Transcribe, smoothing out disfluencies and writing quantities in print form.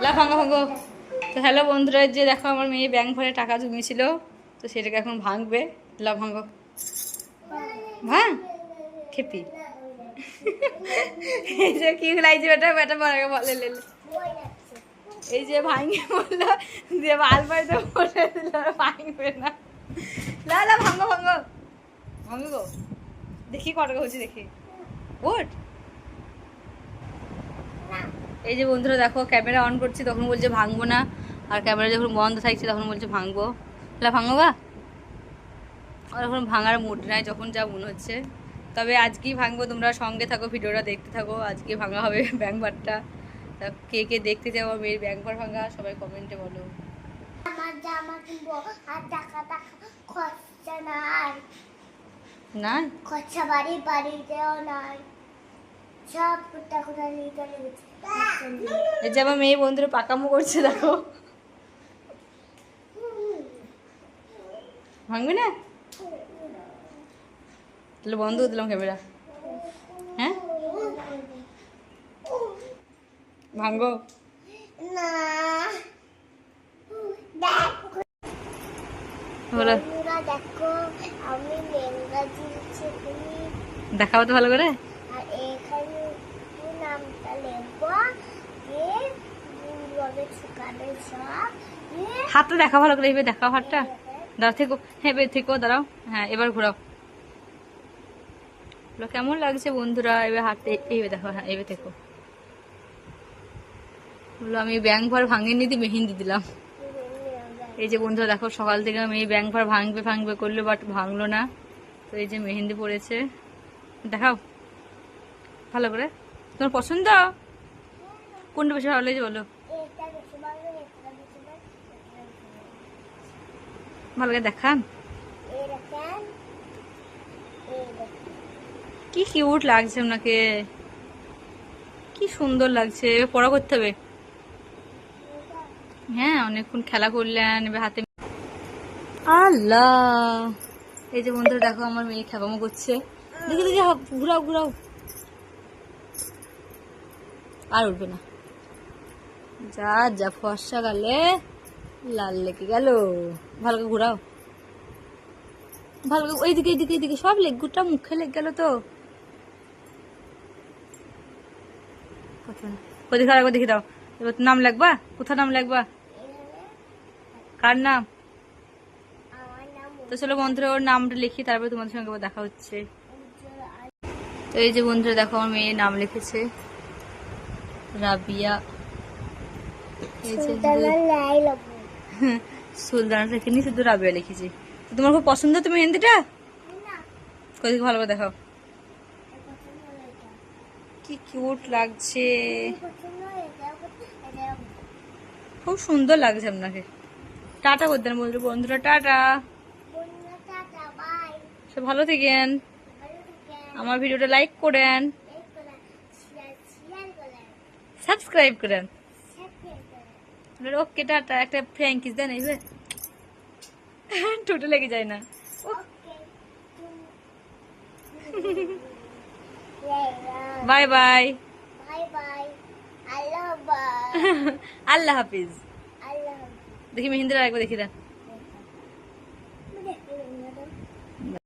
লা ভাঙো ভাঙো। তো হ্যালো বন্ধুরা, যে দেখো আমার মেয়ে ব্যাংক ভরে টাকা জমিয়েছিল, তো সেটাকে এখন ভাঙবে। লা ভাঙো, ভাঙ খেপি। এই যে কি লাগছে বেটা, বেটা বলে বলে লে, এই যে ভাঙে বললো যে আলমারিতে বসে দিল, ভাঙবে না। লা লা ভাঙো ভাঙো ভাঙো গো, দেখি কটা হচ্ছে দেখি। ওঠ। এই যে বন্ধুরা দেখো, ক্যামেরা অন করছি তখন বলছে ভাঙবো না, আর ক্যামেরা যখন বন্ধ থাকছে তখন বলছে ভাঙবো। লা ভাঙো গা। আর এখন ভাঙার মুড নাই, যখন যা মনে হচ্ছে। তবে আজকেই ভাঙবো, তোমরা সঙ্গে থাকো, ভিডিওটা দেখতে থাকো। আজকে ভাঙা হবে ব্যাংক ভারটা। তা কে কে দেখতে যাবো মেয়ের ব্যাংক ভার ভাঙা, সবাই কমেন্টে বলো। আমার জামা কিনবো আর টাকা খরচা নাই, না খরচা বাড়িতেও নাই, সব টাকা নিয়ে চলে গেছে। এই যে আমার মেয়ে বন্ধুরা পাকামো করছে দেখো। ভাঙবি না? তাহলে বন্ধ করে দিলাম ক্যামেরা। হ্যাঁ ভাঙবো না, দেখো বলো, দেখো আমি লেহেঙ্গা দিয়েছি, তুমি দেখাবো তো ভালো করে। আর এখানে নামটা লেখবো, দিয়ে ভাবে শুকাবে সব, হাতটা দেখা ভালো করে, এইভাবে দেখাও হাতটা। দাঁড়া থেকো, হ্যাঁ থেকো, দাঁড়াও। হ্যাঁ এবার ঘোরাও। কেমন লাগছে বন্ধুরা? এবার হাতটা এইভাবে দেখো, হ্যাঁ এইভাবে থেকো। বলো আমি ব্যাংক ভার ভাঙিনি, দিয়ে মেহেন্দি দিলাম। এই যে বন্ধুরা দেখো, সকাল থেকে আমি এই ব্যাংক ভার ভাঙবে ভাঙবে করলো, বাট ভাঙলো না। তো এই যে মেহেন্দি পড়েছে, দেখাও ভালো করে। তোমার পছন্দ কোনটা বেশি ভালো লেগেছে বলো? ভালো করে দেখান। কি কিউট লাগছে ওনাকে, কি সুন্দর লাগছে। পড়া করতে হবে। হ্যাঁ অনেকক্ষণ খেলা করলেন, এবার হাতে। আল্লাহ, এই যে বন্ধুরা দেখো আমার মেয়ে খেপামো করছে, দেখি দেখি ঘুরাও ঘুরাও। আর উঠবে না, যা যা ফর্সা গালে লাল লেগে গেল। ভালো করে ঘুরাও, ভালো করে ওইদিকে এইদিকে এইদিকে সব লেগুটা মুখে লেগে গেল তো। ওদিকে আর একবার দেখি দাও। এবার নাম লাগবা, কোথায় নাম লাগবা, কার নাম? তো চলো বন্ধুরা ওর নামটা লিখি, তারপরে তোমাদের সঙ্গে দেখা হচ্ছে। তো এই যে বন্ধুরা দেখো আমার মেয়ের নাম লিখেছে রাবিয়া। সুলতানা লিখিনি, শুধু রাবিয়া লিখেছি। তো তোমার খুব পছন্দ তুমি মেহেন্দিটা? কোথায় ভালো করে দেখাও, কি কিউট লাগছে, খুব সুন্দর লাগছে আপনাকে। টাটা করে দেন বন্ধুরা, টাটা। সব ভালো থাকেন, আমার ভিডিওটা লাইক করেন, সাবস্ক্রাইব করেন। ওকে টাটা, একটা ফ্র্যাঙ্কিস দেন, এই টোটো লেগে যায় না। বাই বাই, আল্লাহ হাফিজ। দেখি মেহেন্দির আরেকবার দেখি দেন।